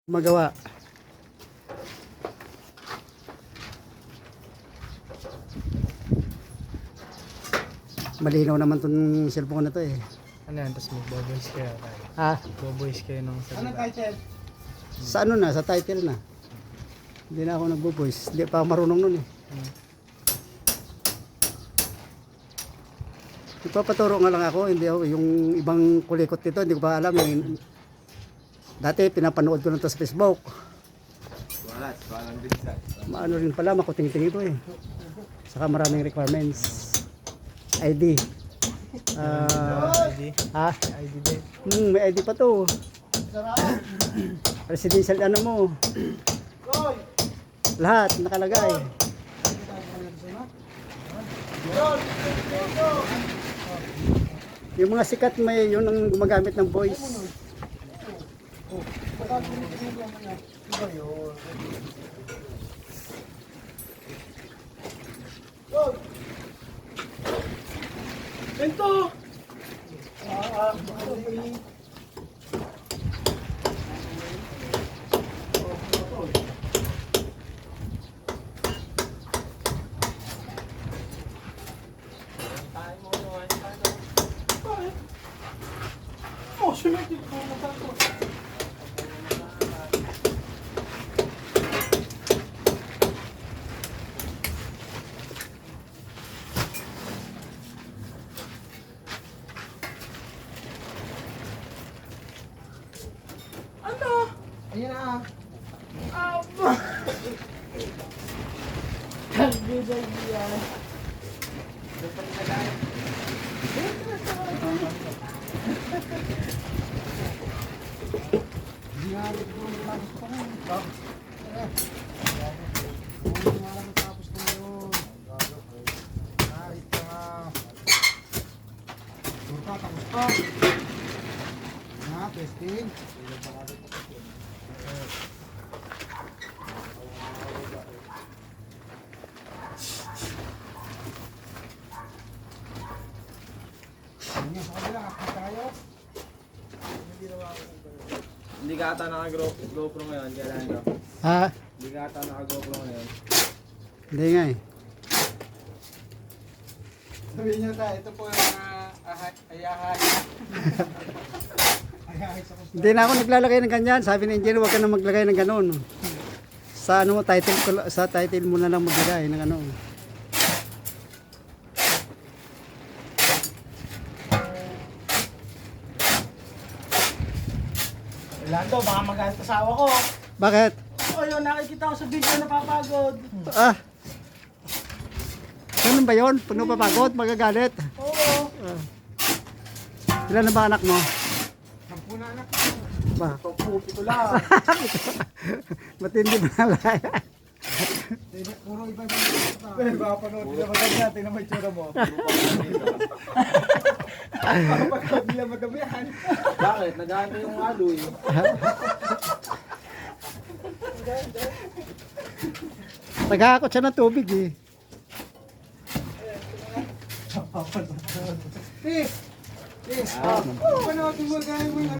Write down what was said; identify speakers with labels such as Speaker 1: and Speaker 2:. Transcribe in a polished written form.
Speaker 1: Magawa. Malinaw naman tong cellphone na to eh.
Speaker 2: Ano yan? Tapos mag-boboys kayo tayo.
Speaker 1: Ha?
Speaker 2: Boboys kayo nung
Speaker 3: Anong
Speaker 2: salita.
Speaker 3: title?
Speaker 1: Sa ano na? Sa title na. Hindi na ako nagbo-voice. Hindi pa ako marunong nun eh. Ipapaturo nga lang ako. Hindi ako. Yung ibang kulikot nito, hindi ko pa alam. Yung, dati pinapanood ko lang to sa Facebook. Maano rin pala, makuting-ting ito eh. Saka maraming requirements. ID.
Speaker 2: ID?
Speaker 1: Ha?
Speaker 2: ID din.
Speaker 1: May ID pa to. Residential ano mo. Lahat nakalagay. Yung mga sikat may yun ang gumagamit ng voice.
Speaker 3: Ito! Oh, sunod dito. Ano?
Speaker 2: Ayun na.
Speaker 3: Aba! Kalbida yan.
Speaker 2: Testing.
Speaker 3: Hindi ka ata naka-GoPro ngayon, kailangan ko.
Speaker 1: Ha?
Speaker 3: Hindi ka ata naka-GoPro ngayon.
Speaker 1: Hindi nga eh.
Speaker 2: Sabihin nyo tayo, ito po yung ayahay.
Speaker 1: Hindi na ako naglalagay ng ganyan. Sabi ng engineer, huwag ka na maglagay ng ganon. Sa ano mo, sa title mo na lang maglagay ng ano.
Speaker 3: Lando, baka magalit asawa ko.
Speaker 1: Bakit?
Speaker 3: Oh, yun, nakikita ko sa video na papagod.
Speaker 1: Ah. Ganun ba yun? Pag napapagod, magagalit.
Speaker 3: Oo.
Speaker 1: Ilan na ba anak mo?
Speaker 2: 10 na anak.
Speaker 1: Ba?
Speaker 3: Pagpupi ko lang.
Speaker 1: Matindi ba nalaya?
Speaker 2: Puro iba-iba na ito.
Speaker 3: Pero baka panood nila madamihan, tingnan mo yung tsura mo. Pagkakad nila madamihan. Bakit? Nag-aantay yung aloy.
Speaker 1: Nagkakakot siya ng tubig eh.
Speaker 2: Please! Please! Panoodin mo, gaya mo yung